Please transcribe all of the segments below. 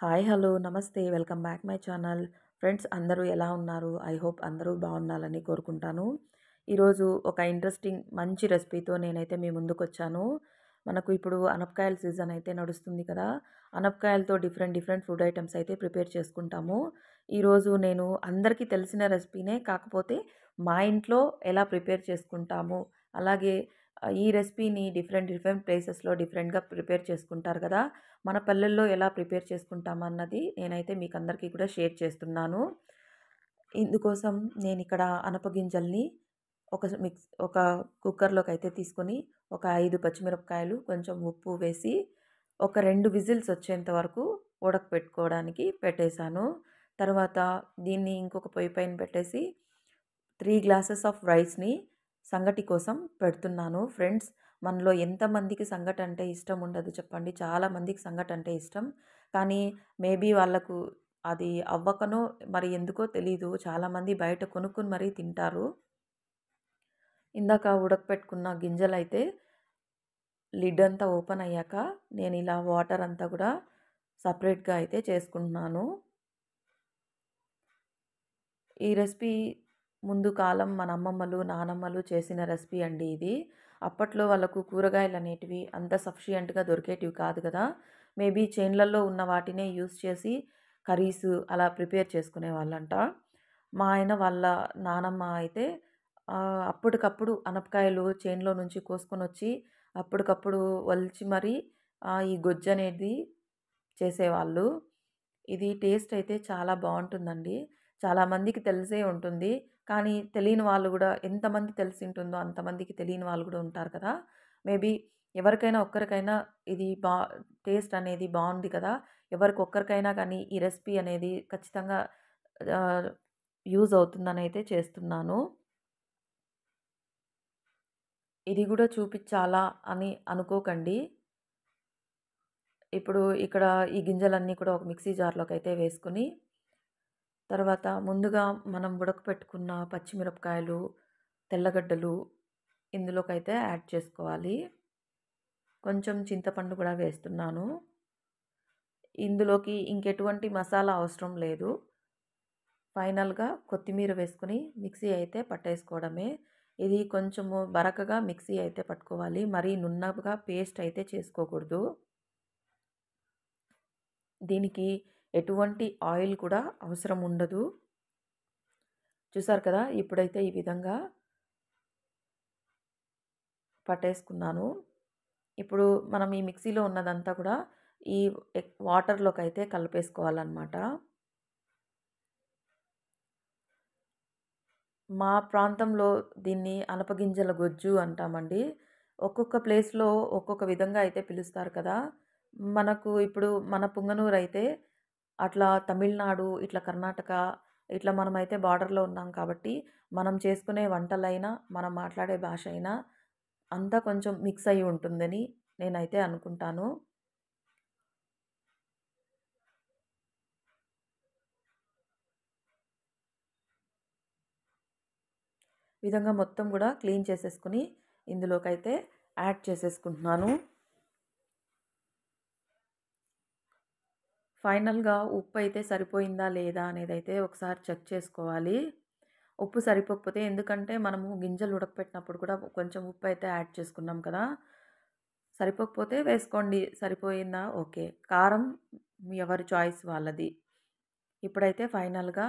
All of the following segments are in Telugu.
హాయ్ హలో నమస్తే welcome back my channel. Friends అందరూ ఎలా ఉన్నారు? ఐ హోప్ అందరూ బాగుండాలని కోరుకుంటాను. ఈరోజు ఒక ఇంట్రెస్టింగ్ మంచి రెసిపీతో నేనైతే మీ ముందుకొచ్చాను. మనకు ఇప్పుడు అనపకాయల సీజన్ అయితే నడుస్తుంది కదా! అనపకాయలతో డిఫరెంట్ ఫుడ్ ఐటెమ్స్ అయితే ప్రిపేర్ చేసుకుంటాము. ఈరోజు నేను అందరికీ తెలిసిన రెసిపీనే, కాకపోతే మా ఇంట్లో ఎలా ప్రిపేర్ చేసుకుంటాము, అలాగే ఈ రెసిపీని డిఫరెంట్ ప్లేసెస్‌లో డిఫరెంట్‌గా ప్రిపేర్ చేసుకుంటారు కదా! మన పల్లెల్లో ఎలా ప్రిపేర్ చేసుకుంటామన్నది నేనైతే మీకందరికీ కూడా షేర్ చేస్తున్నాను. ఇందుకోసం నేనిక్కడ అనపగింజల్ని ఒక కుక్కర్‌లోకి అయితే తీసుకొని, ఒక 5 పచ్చిమిరపకాయలు, కొంచెం ఉప్పు వేసి, ఒక 2 విజిల్స్ వచ్చేంత వరకు ఉడకపెట్టుకోవడానికి పెట్టేశాను. తర్వాత దీన్ని ఇంకొక పొయ్యి పైన పెట్టేసి 3 గ్లాసెస్ ఆఫ్ రైస్‌ని సంగటి కోసం పెడుతున్నాను. ఫ్రెండ్స్, మనలో ఎంతమందికి సంగటంటే ఇష్టం ఉండదు చెప్పండి? చాలా మందికి సంగటంటే ఇష్టం. కానీ మేబీ వాళ్ళకు అది అవ్వకనో మరి ఎందుకో తెలీదు. చాలామంది బయట కొనుక్కొని మరీ తింటారు. ఇందాక ఉడకపెట్టుకున్న గింజలైతే లిడ్ అంతా ఓపెన్ అయ్యాక నేనిలా వాటర్ అంతా కూడా సపరేట్‌గా అయితే చేసుకుంటున్నాను. ఈ రెసిపీ ముందు కాలం మన అమ్మమ్మలు, నానమ్మలు చేసిన రెసిపీ అండి ఇది. అప్పట్లో వాళ్ళకు కూరగాయలనేటివి అంత సఫిషియంట్‌గా దొరికేటివి కాదు కదా! మేబీ చేన్‌లలో ఉన్న వాటినే యూజ్ చేసి కర్రీస్ అలా ప్రిపేర్ చేసుకునేవాళ్ళంట. మా ఆయన వాళ్ళ నానమ్మ అయితే అప్పటికప్పుడు అనపకాయలు చేనులో నుంచి కోసుకొనొచ్చి అప్పటికప్పుడు ఒలిచి మరీ ఈ గొజ్జనేది చేసేవాళ్ళు. ఇది టేస్ట్ అయితే చాలా బావుంటుందండి. చాలామందికి తెలిసే ఉంటుంది. కానీ తెలియని వాళ్ళు గూడా, ఎంతమంది తెలిసుంటుందో అంతమందికి తెలియని వాళ్ళు గూడా ఉంటారు కదా! మేబీ ఎవరికైనా ఒక్కరికైనా ఇది టేస్ట్ అనేది బావుంది కదా! ఎవరికొక్కరికైనా కానీ ఈ రెసిపీ అనేది ఖచ్చితంగా ఆహ్, యూజ్ అవుతుందనైతే చేస్తున్నాను. ఇది గూడా చూపిచ్చాలా అని అనుకోకండి. ఇప్పుడు ఇక్కడ ఈ గింజలన్నీ కూడా ఒక మిక్సీ జార్‌లోకైతే వేసుకొని, తర్వాత ముందుగా మనం ఉడకపెట్టుకున్న పచ్చిమిరపకాయలు, తెల్లగడ్డలు ఇందులోకైతే యాడ్ చేసుకోవాలి. కొంచెం చింతపండు కూడా వేస్తున్నాను. ఇందులోకి ఇంకెటువంటి మసాలా అవసరం లేదు. ఫైనల్‌గా కొత్తిమీర వేసుకొని మిక్సీ అయితే పట్టేసుకోవడమే. ఇది కొంచెము బరకగా మిక్సీ అయితే పట్టుకోవాలి. మరీ నున్నగా పేస్ట్ అయితే చేసుకోకూడదు. దీనికి ఎటువంటి ఆయిల్ కూడా అవసరం ఉండదు. చూసారు కదా! ఇప్పుడైతే ఈ విధంగా పట్టేసుకున్నాను. ఇప్పుడు మనం ఈ మిక్సీలో ఉన్నదంతా కూడా ఈ వాటర్‌లోకైతే కలిపేసుకోవాలనమాట. మా ప్రాంతంలో దీన్ని అనపగింజల గొజ్జు అంటామండి. ఒక్కొక్క ప్లేస్‌లో ఒక్కొక్క విధంగా అయితే పిలుస్తారు కదా! మనకు ఇప్పుడు మన పుంగనూరైతే అట్లా తమిళనాడు, ఇట్లా కర్ణాటక, ఇట్లా మనమైతే బార్డర్‌లో ఉన్నాం కాబట్టి, మనం చేసుకునే వంటలైనా, మనం మాట్లాడే భాష అయినా అంతా కొంచెం మిక్స్ అయ్యి ఉంటుందని నేనైతే అనుకుంటాను. ఈ విధంగా మొత్తం గూడా క్లీన్ చేసేసుకొని ఇందులోకైతే యాడ్ చేసేసుకుంటున్నాను. ఫైనల్‌గా ఉప్పయితే సరిపోయిందా లేదా అనేదైతే ఒకసారి చెక్ చేసుకోవాలి. ఉప్పు సరిపోకపోతే, ఎందుకంటే మనము గింజలు ఉడకపెట్టినప్పుడు కూడా కొంచెం ఉప్పయితే యాడ్ చేసుకున్నాం కదా! సరిపోకపోతే వేసుకోండి. సరిపోయిందా ఓకే. కారం ఎవరి చాయిస్ వాళ్ళది. ఇప్పుడైతే ఫైనల్‌గా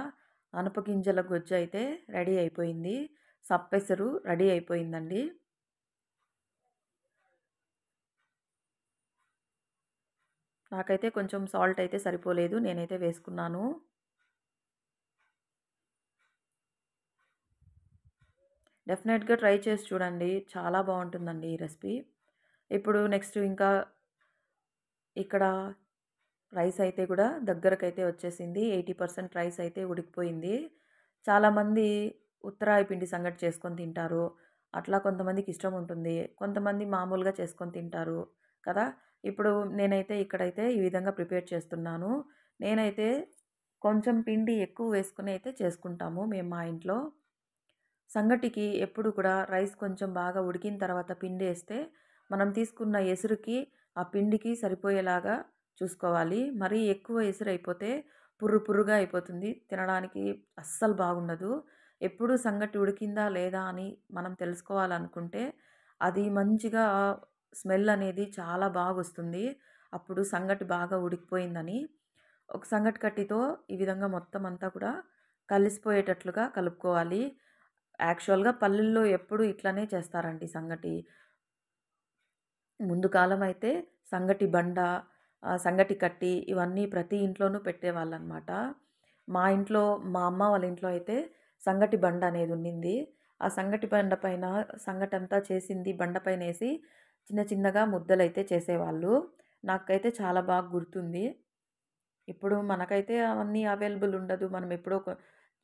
అనపగింజల గొజ్జయితే రెడీ అయిపోయింది. సప్పెసరు రెడీ అయిపోయిందండి. నాకైతే కొంచెం సాల్ట్ అయితే సరిపోలేదు. నేనైతే వేసుకున్నాను. డెఫినెట్‌గా ట్రై చేసి చూడండి. చాలా బావుంటుందండి ఈ రెసిపీ. ఇప్పుడు నెక్స్ట్ ఇంకా ఇక్కడ రైస్ అయితే కూడా దగ్గరకైతే వచ్చేసింది. 80% రైస్ అయితే ఉడికిపోయింది. చాలామంది ఉత్తరాయి పిండి సంగటి చేసుకొని తింటారు. అట్లా కొంతమందికి ఇష్టం ఉంటుంది. కొంతమంది మామూలుగా చేసుకొని తింటారు కదా! ఇప్పుడు నేనైతే ఇక్కడైతే ఈ విధంగా ప్రిపేర్ చేస్తున్నాను. నేనైతే కొంచెం పిండి ఎక్కువ వేసుకొని అయితే చేసుకుంటాము మేము మా ఇంట్లో. సంగటికి ఎప్పుడు కూడా రైస్ కొంచెం బాగా ఉడికిన తర్వాత పిండేస్తే, మనం తీసుకున్న ఎసురుకి, ఆ పిండికి సరిపోయేలాగా చూసుకోవాలి. మరీ ఎక్కువ ఎసురైపోతే పుర్రుగా అయిపోతుంది. తినడానికి అస్సలు బాగుండదు. ఎప్పుడు సంగటి ఉడికిందా లేదా అని మనం తెలుసుకోవాలనుకుంటే అది మంచిగా స్మెల్ అనేది చాలా బాగొస్తుంది. అప్పుడు సంగటి బాగా ఉడికిపోయిందని. ఒక సంగటి కట్టితో ఈ విధంగా మొత్తం అంతా కూడా కలిసిపోయేటట్లుగా కలుపుకోవాలి. యాక్చువల్‌గా పల్లెల్లో ఎప్పుడు ఇట్లనే చేస్తారండి సంగటి. ముందు కాలమైతే సంగటి బండ, సంగటి కట్టి ఇవన్నీ ప్రతి ఇంట్లోనూ పెట్టేవాళ్ళనమాట. మా ఇంట్లో మా అమ్మ వాళ్ళ ఇంట్లో అయితే సంగటి బండ అనేది ఉండింది. ఆ సంగటి బండ పైన సంగటంతా చేసింది బండ పైనేసి చిన్న చిన్నగా ముద్దలైతే చేసేవాళ్ళు. నాకైతే చాలా బాగా గుర్తుంది. ఇప్పుడు మనకైతే అవన్నీ అవైలబుల్ ఉండదు.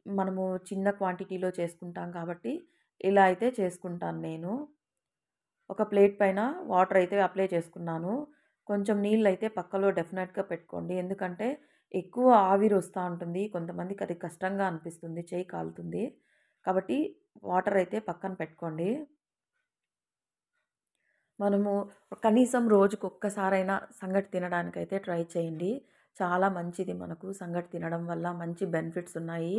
మనము చిన్న క్వాంటిటీలో చేసుకుంటాం కాబట్టి ఇలా అయితే చేసుకుంటాను నేను. ఒక ప్లేట్ పైన వాటర్ అయితే అప్లై చేసుకున్నాను. కొంచెం నీళ్ళైతే పక్కలో డెఫినెట్‌గా పెట్టుకోండి. ఎందుకంటే ఎక్కువ ఆవిరి వస్తా ఉంటుంది. కొంతమందికి అది కష్టంగా అనిపిస్తుంది. చెయ్యి కాలుతుంది. కాబట్టి వాటర్ అయితే పక్కన పెట్టుకోండి. మనము కనీసం రోజుకొక్కసారైనా సంగటి తినడానికైతే ట్రై చేయండి. చాలా మంచిది మనకు సంగటి తినడం వల్ల మంచి బెనిఫిట్స్ ఉన్నాయి.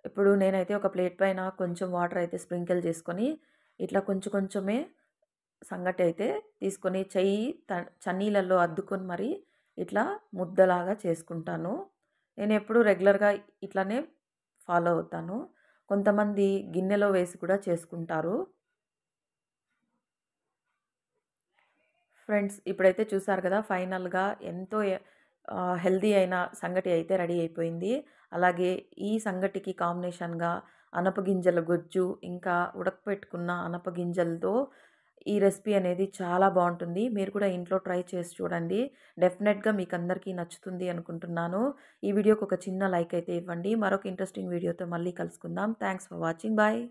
ఇప్పుడు నేనైతే ఒక ప్లేట్ పైన కొంచెం వాటర్ అయితే స్ప్రింకిల్ చేసుకొని, ఇట్లా కొంచెం కొంచెమే సంగటి అయితే తీసుకొని చన్నీళ్ళల్లో అద్దుకొని మరి ఇట్లా ముద్దలాగా చేసుకుంటాను. నేనెప్పుడు రెగ్యులర్‌గా ఇట్లనే ఫాలో అవుతాను. కొంతమంది గిన్నెలో వేసి కూడా చేసుకుంటారు. ఫ్రెండ్స్ ఇప్పుడైతే చూసారు కదా! ఫైనల్‌గా ఎంతో హెల్తీ అయిన సంగటి అయితే రెడీ అయిపోయింది. అలాగే ఈ సంగటికి కాంబినేషన్‌గా అనపగింజల గుజ్జు, ఇంకా ఉడకపెట్టుకున్న అనపగింజలతో ఈ రెసిపీ అనేది చాలా బావుంటుంది. మీరు కూడా ఇంట్లో ట్రై చేసి చూడండి. డెఫినెట్‌గా మీకందరికీ నచ్చుతుంది అనుకుంటున్నాను. ఈ వీడియోకి ఒక చిన్న లైక్ అయితే ఇవ్వండి. మరొక ఇంట్రెస్టింగ్ వీడియోతో మళ్ళీ కలుసుకుందాం. Thanks for watching. బాయ్.